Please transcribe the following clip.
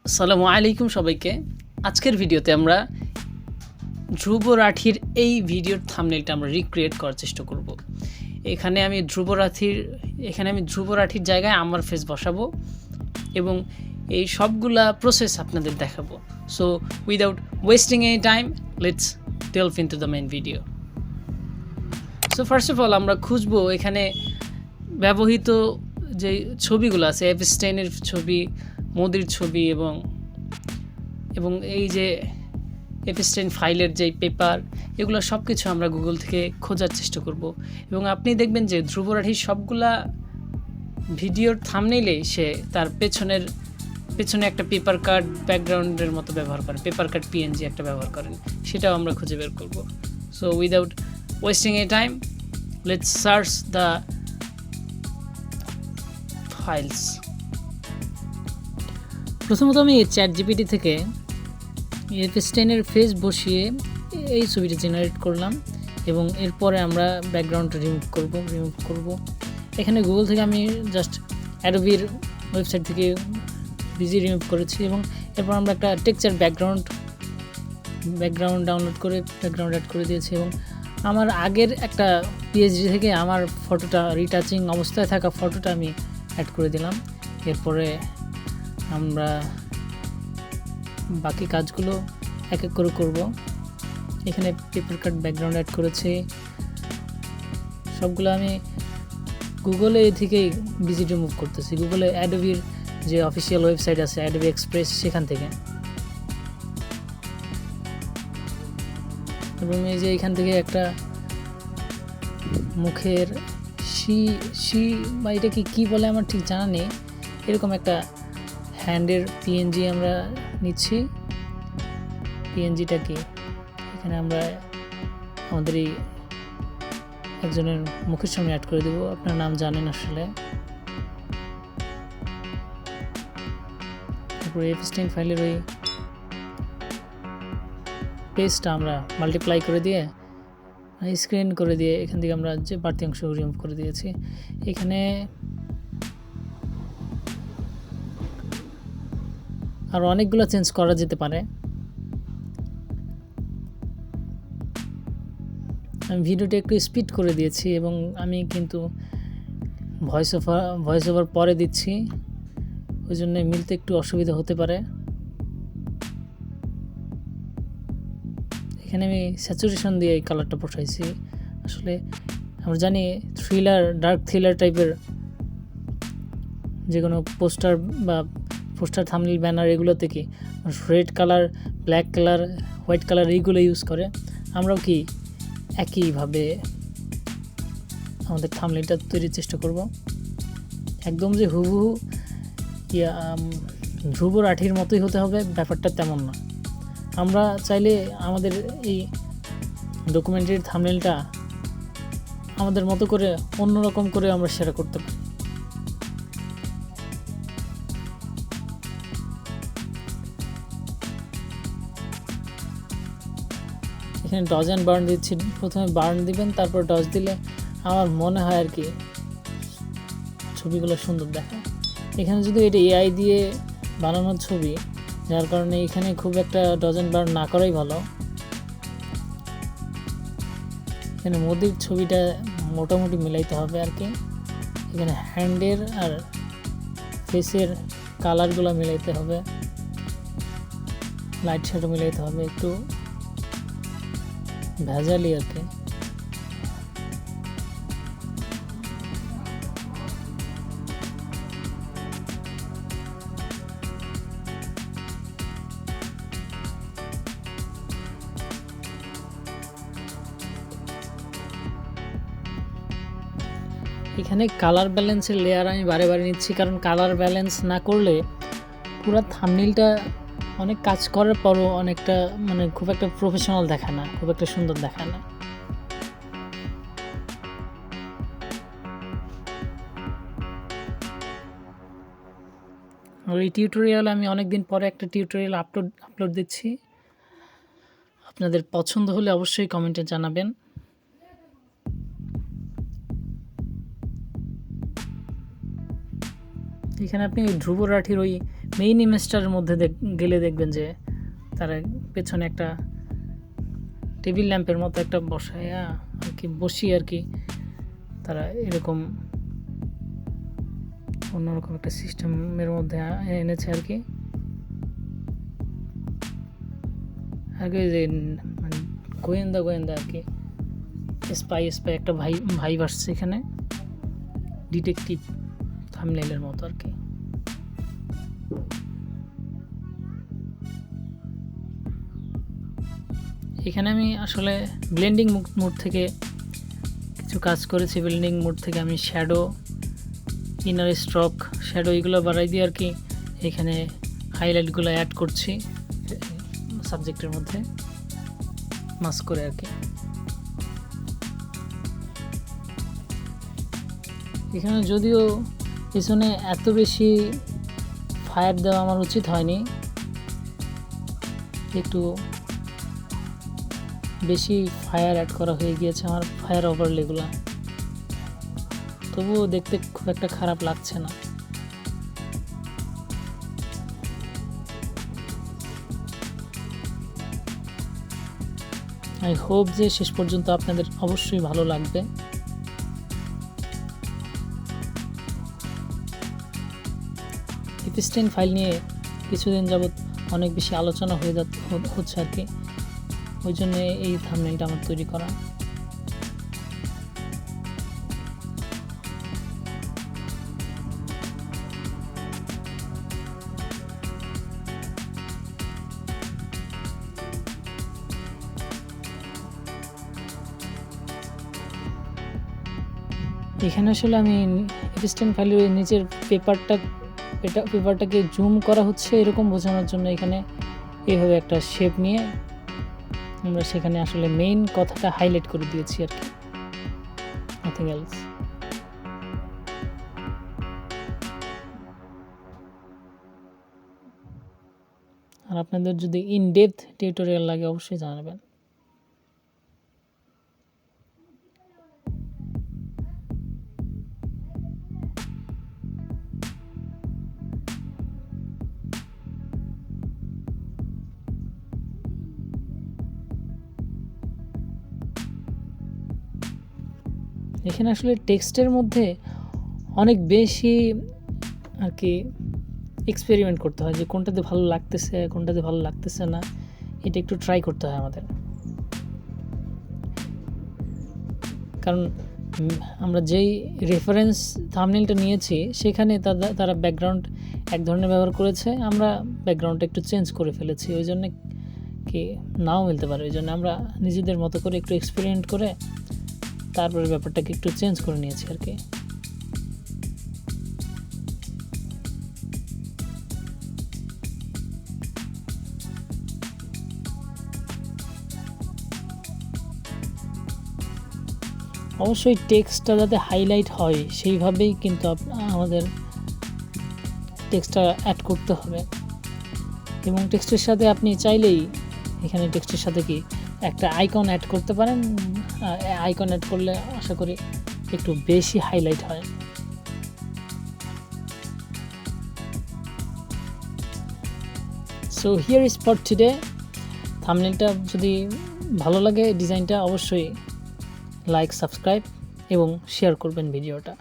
আসসালামু আলাইকুম সবাইকে। আজকের ভিডিওতে আমরা ধ্রুব রাঠির এই ভিডিওর থাম্বনেলটা আমরা রিক্রিয়েট করার চেষ্টা করব। এখানে আমি ধ্রুব রাঠির জায়গায় আমার ফেস বসাবো এবং এই সবগুলা প্রসেস আপনাদের দেখাবো। So without wasting any time, let's delve into the main video. So first of all আমরা খুঁজবো এখানে ব্যবহৃত যে ছবিগুলো আছে, এপস্টাইনের ছবি, মোদির ছবি এবং এই যে এপস্টাইন ফাইলের যে পেপার, এগুলো সব কিছু আমরা গুগল থেকে খোঁজার চেষ্টা করব। এবং আপনি দেখবেন যে ধ্রুব রাঠির সবগুলা ভিডিওর থাম্বনেইলে সে তার পেছনে একটা পেপার কাট ব্যাকগ্রাউন্ডের মতো ব্যবহার করেন, পেপার কাট পিএনজি একটা ব্যবহার করেন, সেটাও আমরা খুঁজে বের করব। So without wasting A time, let's search the files. প্রথমত আমি চ্যাট জিপিটি থেকে এপস্টাইনের ফেস বসিয়ে এই ছবিটা জেনারেট করলাম এবং এরপরে আমরা ব্যাকগ্রাউন্ডটা রিমুভ করব। এখানে গুগল থেকে আমি জাস্ট অ্যাডোবির ওয়েবসাইট থেকে বিজি রিমুভ করেছি এবং এরপর আমরা একটা টেক্সচার ব্যাকগ্রাউন্ড ডাউনলোড করে ব্যাকগ্রাউন্ড অ্যাড করে দিয়েছি এবং আমার আগের একটা পিএইচডি থেকে আমার ফটোটা রিটাচিং অবস্থায় থাকা ফটোটা আমি অ্যাড করে দিলাম। এরপরে আমরা বাকি কাজগুলো এক এক করে করব। এখানে পেপার কাট ব্যাকগ্রাউন্ড অ্যাড করেছি, সবগুলো আমি গুগলে থেকেই বিজি রিমুভ করতেছি। গুগলে অ্যাডোবির যে অফিসিয়াল ওয়েবসাইট আছে অ্যাডোবি এক্সপ্রেস, সেখান থেকে। এবং এই যে এখান থেকে একটা মুখের সি বা এটা কি বলে আমার ঠিক জানা নেই, এরকম একটা হ্যান্ডের পিএনজি আমরা নিচ্ছি। পিএনজিটা কি, এখানে আমরা আমাদের এই একজনের মুখের সামনে অ্যাড করে দেবো, আপনার নাম জানেন আসলে। তারপরে এপস্টাইন ফাইলের ওই পেজটা আমরা মাল্টিপ্লাই করে দিয়ে স্ক্রিন করে দিয়ে এখান থেকে আমরা যে বাড়তি অংশ রিমুভ করে দিয়েছি। এখানে আর অনেকগুলো চেঞ্জ করা যেতে পারে। আমি ভিডিওটা একটু স্পিড করে দিয়েছি এবং আমি কিন্তু ভয়েস ওভার পরে দিচ্ছি, ওই জন্য মিলতে একটু অসুবিধা হতে পারে। এখানে আমি স্যাচুরেশন দিয়ে এই কালারটা বসাইছি। আসলে আমরা জানি ডার্ক থ্রিলার টাইপের যে কোনো পোস্টার থাম্বনেল ব্যানার এগুলোতে কি red colour, black colour, white colour এইগুলো ইউজ করে। আমরাও কি একইভাবে আমাদের থাম্বনেলটা তৈরির চেষ্টা করব। একদম যে হুবহু ধ্রুব রাঠির মতোই হতে হবে ব্যাপারটা তেমন না। আমরা চাইলে আমাদের এই ডকুমেন্টারির থাম্বনেলটা আমাদের মতো করে অন্যরকম করে আমরা শেয়ার করতে পারি। এখানে ডজ অ্যান্ড বার্ন দিচ্ছি। প্রথমে বার্ন দিবেন, তারপর ডজ দিলে আমার মনে হয় আর কি ছবিগুলো সুন্দর দেখায়। এখানে যদি এটা এআই দিয়ে বানানোর ছবি, যার কারণে এখানে খুব একটা ডজ অ্যান্ড বার্ন না করাই ভালো। এখানে মোদির ছবিটা মোটামুটি মিলাইতে হবে আর কি। এখানে হ্যান্ডের আর ফেসের কালারগুলো মিলাইতে হবে, লাইট শ্যাডো মিলাইতে হবে, একটু ভেজালি আর কি। এখানে কালার ব্যালেন্সের লেয়ার আমি বারে নিচ্ছি, কারণ কালার ব্যালেন্স না করলে পুরো থাম্বনেলটা অনেক কাজ করার পরও অনেকটা খুব একটা প্রফেশনাল দেখায় না, খুব একটা সুন্দর দেখায় না। ওই টিউটোরিয়াল আমি অনেকদিন পরে একটা টিউটোরিয়াল আপলোড দিচ্ছি। আপনাদের পছন্দ হলে অবশ্যই কমেন্টে জানাবেন। এখানে আপনি ধ্রুব রাঠির ওই মেইন ইমেজটার মধ্যে গেলে দেখবেন যে তারা পেছনে একটা টেবিল ল্যাম্পের মতো একটা বসায় আর কি বসিয়ে আর কি তারা এরকম অন্যরকম একটা সিস্টেমের মধ্যে এনেছে আর কি যে মানে গোয়েন্দা আর কি স্পাই একটা ভাই আসছে এখানে ডিটেকটিভ থাম্বনেইলের মতো আর কি। এখানে আমি আসলে ব্লেন্ডিং মোড থেকে কিছু কাজ করেছি। ব্লেন্ডিং মোড থেকে আমি শ্যাডো, ইনার স্ট্রোক, শ্যাডো এগুলো বাড়াই দিয়ে আর কি এখানে হাইলাইটগুলো অ্যাড করছি সাবজেক্টের মধ্যে মাস্ক করে আর কি। এখানে যদিও পিছনে এত বেশি ফায়ার দেওয়া আমার উচিত হয়নি, একটু বেশি ফায়ার অ্যাড করা হয়ে গিয়েছে আমার ফায়ার ওভারলেগুলো, তবুও দেখতে খুব একটা খারাপ লাগছে না। আই হোপ যে শেষ পর্যন্ত আপনাদের অবশ্যই ভালো লাগবে। এপিস্টেন ফাইল নিয়ে কিছুদিন যাবৎ অনেক বেশি আলোচনা হচ্ছে আর কি, ওই জন্য এই থাম্বনেইলটা আমার তৈরি করা। এখানে আসলে আমি এপিস্টেন ফাইলের নিচের পেপারটাকে জুম করা হচ্ছে এরকম বোঝানোর জন্য এখানে এইভাবে একটা শেপ নিয়ে আমরা সেখানে আসলে মেইন কথাটা হাইলাইট করে দিয়েছি আর কি, নাথিং এলস। আর আপনাদের যদি ইন ডেপথ টিউটোরিয়াল লাগে অবশ্যই জানাবেন। এখানে আসলে টেক্সটের মধ্যে অনেক বেশি আর কি এক্সপেরিমেন্ট করতে হয় যে কোনটাতে ভালো লাগতেছে কোনটাতে ভালো লাগতেছে না, এটা একটু ট্রাই করতে হয় আমাদের। কারণ আমরা যেই রেফারেন্স থাম্বনেইলটা নিয়েছি সেখানে তারা ব্যাকগ্রাউন্ড এক ধরনের ব্যবহার করেছে, আমরা ব্যাকগ্রাউন্ডটা একটু চেঞ্জ করে ফেলেছি, ওই জন্য কি নাও মিলতে পারে। ওই জন্য আমরা নিজেদের মতো করে একটু এক্সপেরিমেন্ট করে তারপরে ব্যাপারটাকে একটু চেঞ্জ করে নিয়েছি আর কি। অবশ্যই টেক্সটটা যাতে হাইলাইট হয় সেইভাবেই কিন্তু আমাদের টেক্সটটা অ্যাড করতে হবে। এবং টেক্সটের সাথে আপনি চাইলেই এখানে টেক্সটের সাথে কি একটা আইকন অ্যাড করতে পারেন, আইকন অ্যাড করলে আশা করি একটু বেশি হাইলাইট হয়। So here is for today. থাম্বনেইলটা যদি ভালো লাগে ডিজাইনটা অবশ্যই লাইক, সাবস্ক্রাইব এবং শেয়ার করবেন ভিডিওটা।